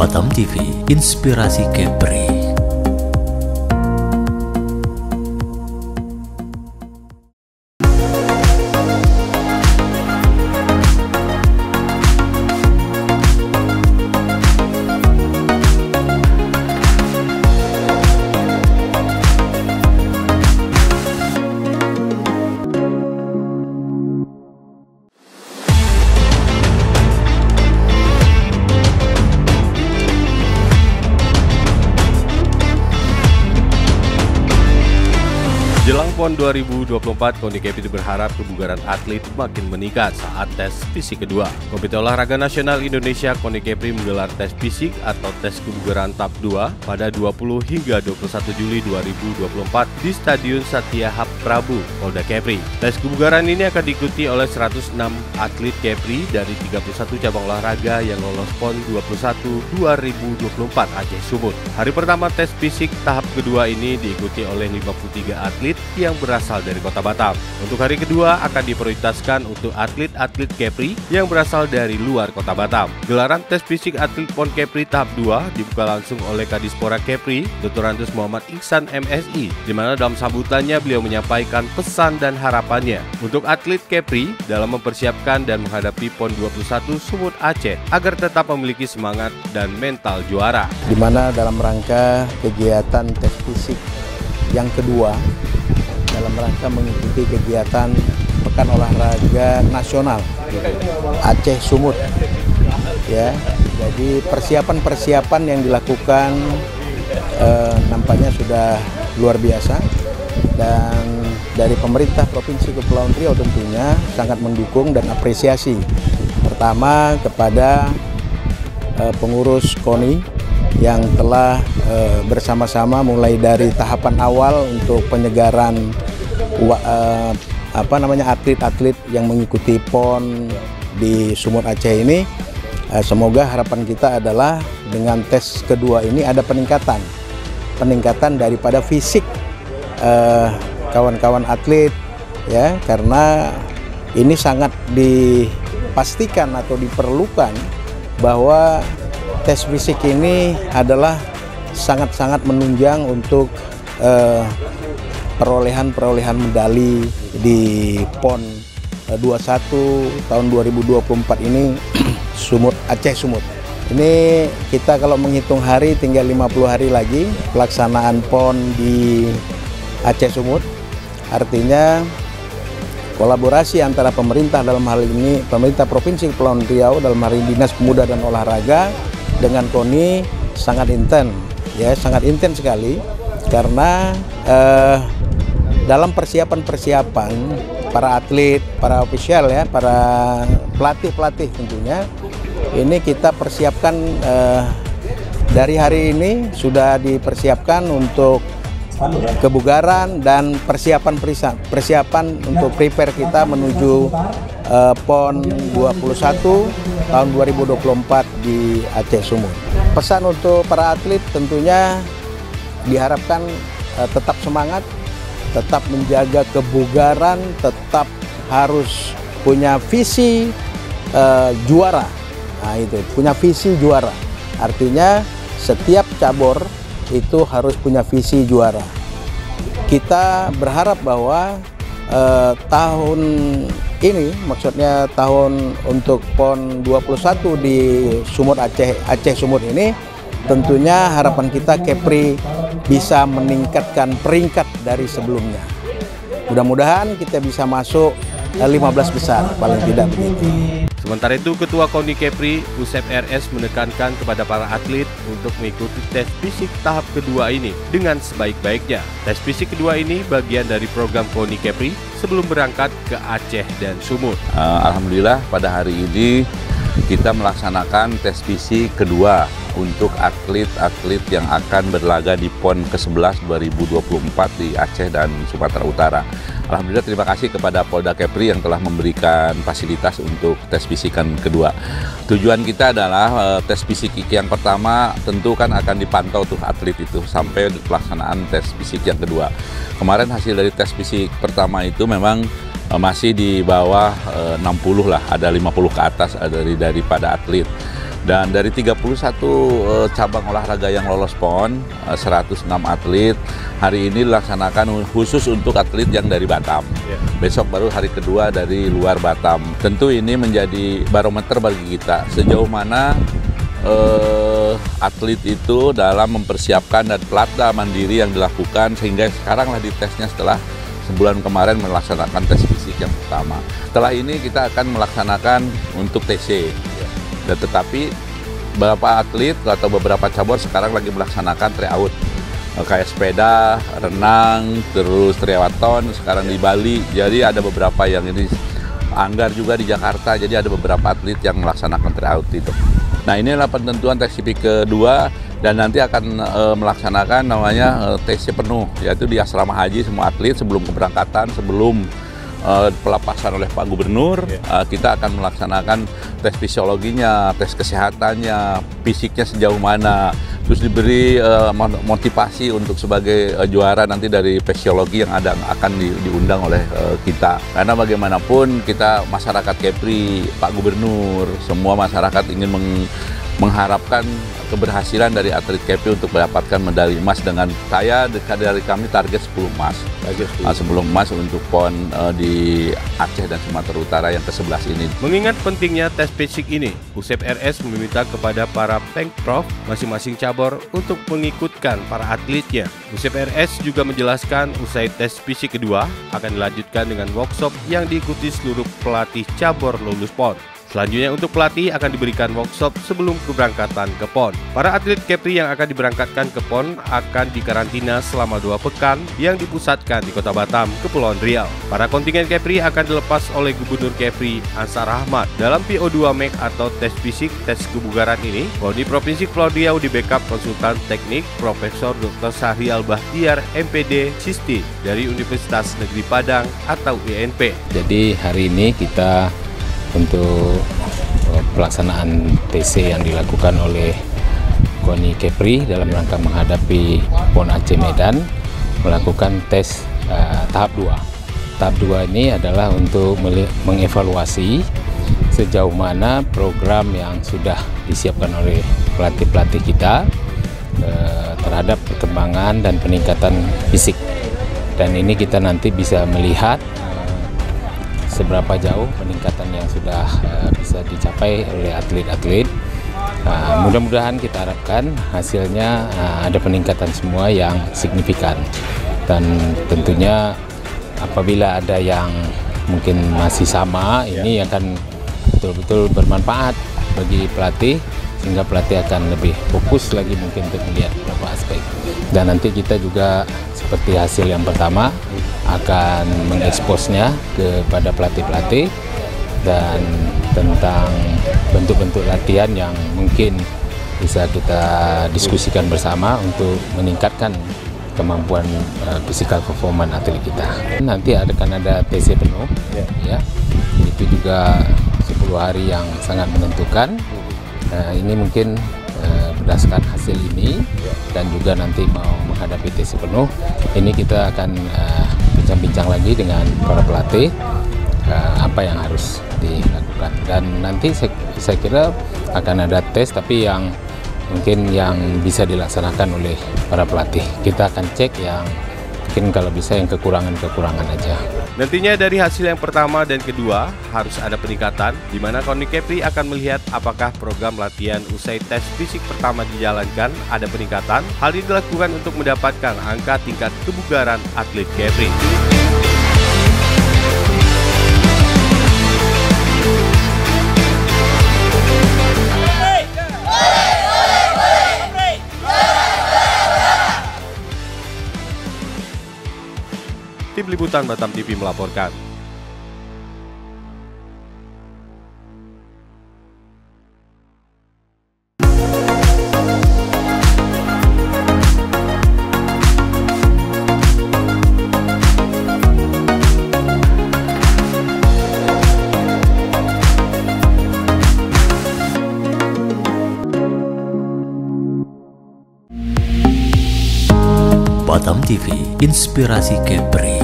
Batam TV, Inspirasi Kepri. Jelang PON 2024, KONI Kepri berharap kebugaran atlet makin meningkat saat tes fisik kedua. Komite Olahraga Nasional Indonesia KONI Kepri menggelar tes fisik atau tes kebugaran tahap 2 pada 20 hingga 21 Juli 2024 di Stadion Satya Hap Prabu, Polda Kepri. Tes kebugaran ini akan diikuti oleh 106 atlet Kepri dari 31 cabang olahraga yang lolos PON 21 2024 Aceh Sumut. Hari pertama tes fisik tahap kedua ini diikuti oleh 53 atlet yang berasal dari Kota Batam. Untuk hari kedua akan diprioritaskan untuk atlet-atlet Kepri yang berasal dari luar Kota Batam. Gelaran tes fisik atlet PON Kepri tahap 2 dibuka langsung oleh Kadispora Kepri, Dr. Andes Muhammad Iksan MSI, di mana dalam sambutannya beliau menyampaikan pesan dan harapannya untuk atlet Kepri dalam mempersiapkan dan menghadapi PON 21 Sumut Aceh agar tetap memiliki semangat dan mental juara. Di mana dalam rangka kegiatan tes fisik yang kedua dalam rangka mengikuti kegiatan Pekan Olahraga Nasional Aceh Sumut, ya. Jadi persiapan yang dilakukan nampaknya sudah luar biasa, dan dari pemerintah Provinsi Kepulauan Riau tentunya sangat mendukung dan apresiasi. Pertama kepada pengurus KONI yang telah bersama-sama mulai dari tahapan awal untuk penyegaran atlet-atlet yang mengikuti PON di Sumut Aceh ini. Semoga harapan kita adalah dengan tes kedua ini ada peningkatan daripada fisik kawan-kawan atlet, ya, karena ini sangat dipastikan atau diperlukan bahwa tes fisik ini adalah sangat-sangat menunjang untuk perolehan medali di PON 21 tahun 2024 ini Aceh Sumut. Ini kita kalau menghitung hari tinggal 50 hari lagi pelaksanaan PON di Aceh Sumut. Artinya kolaborasi antara pemerintah, dalam hal ini pemerintah Provinsi Kepulauan Riau, dalam hal ini Dinas Pemuda dan Olahraga, dengan KONI sangat intens sekali, karena dalam persiapan para atlet, para ofisial, ya, para pelatih tentunya, ini kita persiapkan dari hari ini sudah dipersiapkan untuk kebugaran dan persiapan untuk prepare kita menuju PON 21 tahun 2024 di Aceh Sumut. Pesan untuk para atlet tentunya diharapkan tetap semangat, tetap menjaga kebugaran, tetap harus punya visi juara. Nah, itu punya visi juara. Artinya setiap cabur itu harus punya visi juara. Kita berharap bahwa tahun ini, maksudnya tahun untuk PON 21 di Sumut Aceh Sumut ini, tentunya harapan kita Kepri bisa meningkatkan peringkat dari sebelumnya. Mudah-mudahan kita bisa masuk 15 besar, paling tidak begitu. Sementara itu, Ketua KONI Kepri, Usep RS, menekankan kepada para atlet untuk mengikuti tes fisik tahap kedua ini dengan sebaik-baiknya. Tes fisik kedua ini bagian dari program KONI Kepri sebelum berangkat ke Aceh dan Sumut. Alhamdulillah pada hari ini kita melaksanakan tes fisik kedua untuk atlet-atlet yang akan berlaga di PON ke-11 2024 di Aceh dan Sumatera Utara. Alhamdulillah, terima kasih kepada Polda Kepri yang telah memberikan fasilitas untuk tes fisikan kedua. Tujuan kita adalah tes fisik yang pertama tentu kan akan dipantau tuh atlet itu sampai pelaksanaan tes fisik yang kedua. Kemarin hasil dari tes fisik pertama itu memang masih di bawah 60 lah, ada 50 ke atas daripada atlet. Dan dari 31 cabang olahraga yang lolos PON, 106 atlet, hari ini dilaksanakan khusus untuk atlet yang dari Batam. Besok baru hari kedua dari luar Batam. Tentu ini menjadi barometer bagi kita sejauh mana atlet itu dalam mempersiapkan dan pelatihan mandiri yang dilakukan sehingga sekaranglah ditesnya setelah sebulan kemarin melaksanakan tes fisik yang pertama. Setelah ini kita akan melaksanakan untuk TC. Dan tetapi beberapa atlet atau beberapa cabur sekarang lagi melaksanakan tryout kayak sepeda, renang, terus triathlon sekarang di Bali. Jadi ada beberapa yang ini Anggar juga di Jakarta. Jadi ada beberapa atlet yang melaksanakan tryout itu. Nah, inilah penentuan TC kedua dan nanti akan melaksanakan namanya TC penuh, yaitu di asrama haji semua atlet sebelum keberangkatan, sebelum pelepasan oleh Pak Gubernur, kita akan melaksanakan tes fisiologinya, tes kesehatannya, fisiknya sejauh mana, terus diberi motivasi untuk sebagai juara nanti dari fisiologi yang akan diundang oleh kita. Karena bagaimanapun kita masyarakat Kepri, Pak Gubernur, semua masyarakat ingin mengharapkan keberhasilan dari atlet Kepri untuk mendapatkan medali emas dengan dari kami target 10 emas. 10 emas untuk PON di Aceh dan Sumatera Utara yang ke-11 ini. Mengingat pentingnya tes fisik ini, USEP RS meminta kepada para pengprov masing-masing cabur untuk mengikutkan para atletnya. USEP RS juga menjelaskan usai tes fisik kedua akan dilanjutkan dengan workshop yang diikuti seluruh pelatih cabur lulus PON. Selanjutnya untuk pelatih akan diberikan workshop sebelum keberangkatan ke PON. Para atlet Kepri yang akan diberangkatkan ke PON akan dikarantina selama 2 pekan yang dipusatkan di Kota Batam, Kepulauan Riau. Para kontingen Kepri akan dilepas oleh Gubernur Kepri Ansar Ahmad. Dalam PO2 MEC atau tes fisik tes kebugaran ini, PONI Provinsi Kepulauan Riau di backup konsultan teknik Profesor Dr. Syahrial Bahtiar MPD Sisti dari Universitas Negeri Padang atau INP. Jadi hari ini kita untuk pelaksanaan TC yang dilakukan oleh KONI Kepri dalam rangka menghadapi PON Aceh Medan melakukan tes tahap 2. Tahap 2 ini adalah untuk mengevaluasi sejauh mana program yang sudah disiapkan oleh pelatih-pelatih kita terhadap perkembangan dan peningkatan fisik. Dan ini kita nanti bisa melihat seberapa jauh peningkatan yang sudah bisa dicapai oleh atlet-atlet. Mudah-mudahan kita harapkan hasilnya ada peningkatan semua yang signifikan. Dan tentunya apabila ada yang mungkin masih sama, ini akan betul-betul bermanfaat bagi pelatih, sehingga pelatih akan lebih fokus lagi mungkin untuk melihat beberapa aspek. Dan nanti kita juga seperti hasil yang pertama akan mengeksposnya kepada pelatih-pelatih dan tentang bentuk-bentuk latihan yang mungkin bisa kita diskusikan bersama untuk meningkatkan kemampuan physical performance atlet kita. Nanti akan ada TC penuh, ya. Itu juga 10 hari yang sangat menentukan. Ini mungkin berdasarkan hasil ini dan juga nanti mau menghadapi TC penuh, ini kita akan bincang-bincang lagi dengan para pelatih apa yang harus dilakukan. Dan nanti saya kira akan ada tes tapi yang mungkin yang bisa dilaksanakan oleh para pelatih. Kita akan cek yang mungkin kalau bisa yang kekurangan-kekurangan aja. Nantinya dari hasil yang pertama dan kedua harus ada peningkatan, di mana KONI Kepri akan melihat apakah program latihan usai tes fisik pertama dijalankan ada peningkatan. Hal ini dilakukan untuk mendapatkan angka tingkat kebugaran atlet Kepri. Tim Liputan Batam TV melaporkan. Batam TV, inspirasi Kepri.